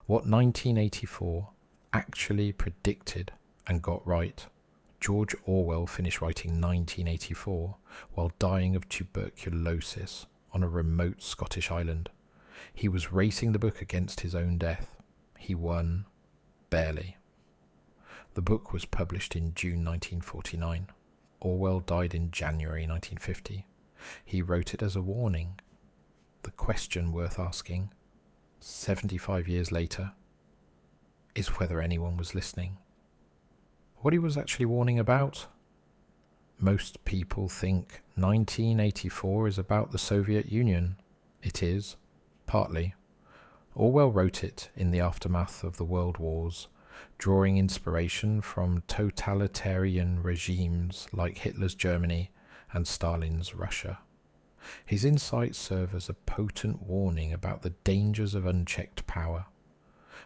What 1984 actually predicted and got right, George Orwell finished writing 1984 while dying of tuberculosis on a remote Scottish island. He was racing the book against his own death. He won, barely. The book was published in June 1949. Orwell died in January 1950. He wrote it as a warning. The question worth asking, 75 years later, is whether anyone was listening. What he was actually warning about? Most people think 1984 is about the Soviet Union. It is, partly. Orwell wrote it in the aftermath of the World Wars, drawing inspiration from totalitarian regimes like Hitler's Germany and Stalin's Russia. His insights serve as a potent warning about the dangers of unchecked power.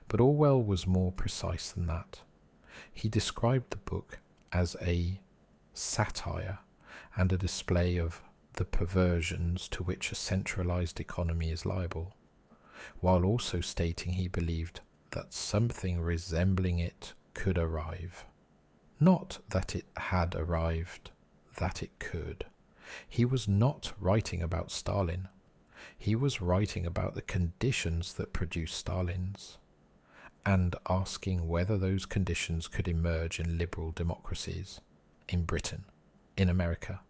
But Orwell was more precise than that. He described the book as a satire and a display of the perversions to which a centralized economy is liable, while also stating he believed that something resembling it could arrive. Not that it had arrived, that it could. He was not writing about Stalin. He was writing about the conditions that produced Stalin's, and asking whether those conditions could emerge in liberal democracies, in Britain, in America,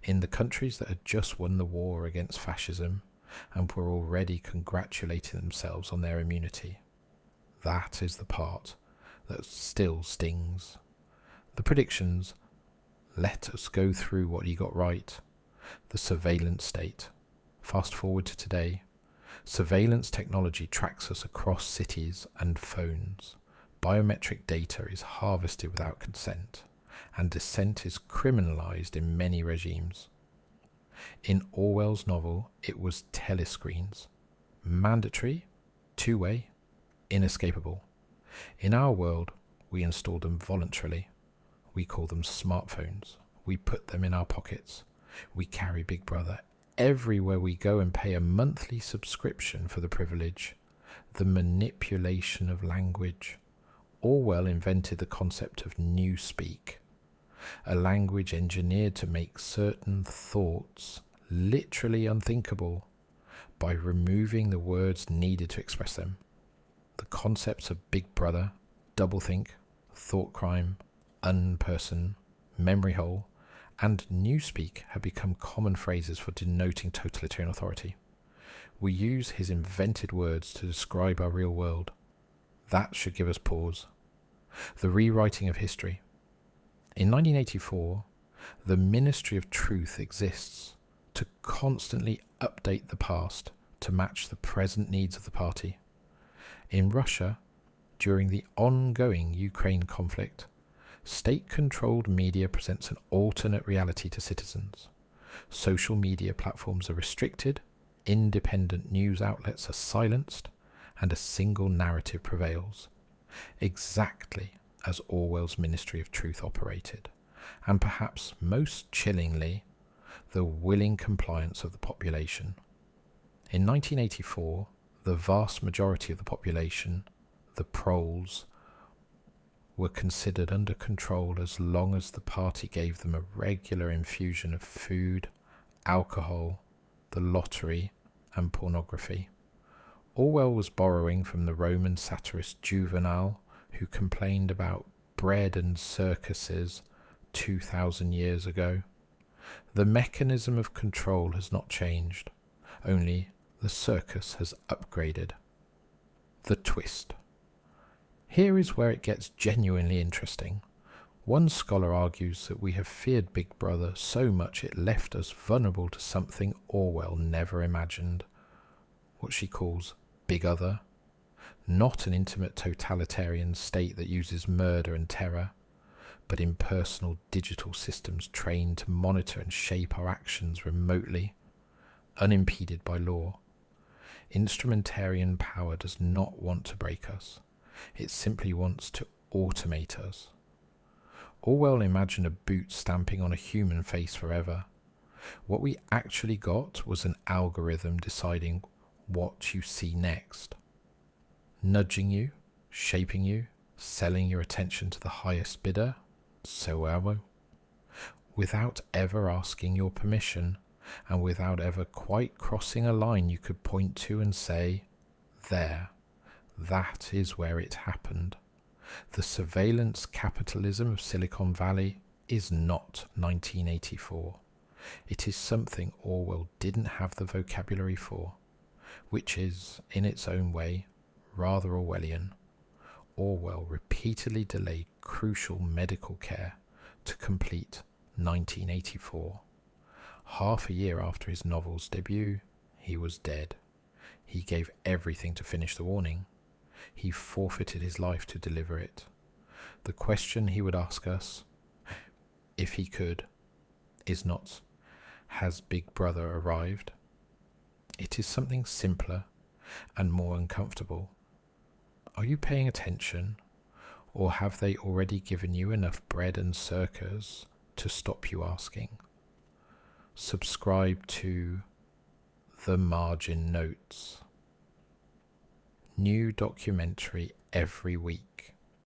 in the countries that had just won the war against fascism and were already congratulating themselves on their immunity. That is the part that still stings. The predictions. Let us go through what he got right. The surveillance state. Fast forward to today. Surveillance technology tracks us across cities and phones. Biometric data is harvested without consent, and dissent is criminalized in many regimes. In Orwell's novel, it was telescreens. Mandatory, two-way, inescapable. In our world, we install them voluntarily. We call them smartphones. We put them in our pockets. We carry Big Brother everywhere we go and pay a monthly subscription for the privilege. The manipulation of language. Orwell invented the concept of newspeak, a language engineered to make certain thoughts literally unthinkable by removing the words needed to express them. The concepts of Big Brother, doublethink, thought crime, unperson, memory hole, and newspeak have become common phrases for denoting totalitarian authority. We use his invented words to describe our real world. That should give us pause. The rewriting of history. In 1984, the Ministry of Truth exists to constantly update the past to match the present needs of the party. In Russia, during the ongoing Ukraine conflict, state-controlled media presents an alternate reality to citizens. Social media platforms are restricted, independent news outlets are silenced, and a single narrative prevails. Exactly as Orwell's Ministry of Truth operated, and perhaps most chillingly, the willing compliance of the population. In 1984, the vast majority of the population, the proles, were considered under control as long as the party gave them a regular infusion of food, alcohol, the lottery, and pornography. Orwell was borrowing from the Roman satirist Juvenal, who complained about bread and circuses 2,000 years ago. The mechanism of control has not changed, only the circus has upgraded. The twist. Here is where it gets genuinely interesting. One scholar argues that we have feared Big Brother so much it left us vulnerable to something Orwell never imagined, what she calls Big Other. Not an intimate totalitarian state that uses murder and terror, but impersonal digital systems trained to monitor and shape our actions remotely, unimpeded by law. Instrumentarian power does not want to break us. It simply wants to automate us. Orwell imagined a boot stamping on a human face forever. What we actually got was an algorithm deciding what you see next. nudging you, shaping you, selling your attention to the highest bidder, so Orwell, without ever asking your permission, and without ever quite crossing a line you could point to and say, there, that is where it happened. The surveillance capitalism of Silicon Valley is not 1984. It is something Orwell didn't have the vocabulary for, which is, in its own way, rather Orwellian. Orwell repeatedly delayed crucial medical care to complete 1984. Half a year after his novel's debut, he was dead. He gave everything to finish the warning. He forfeited his life to deliver it. The question he would ask us, if he could, is not, has Big Brother arrived? It is something simpler and more uncomfortable. Are you paying attention, or have they already given you enough bread and circus to stop you asking? Subscribe to The Margin Notes. New documentary every week.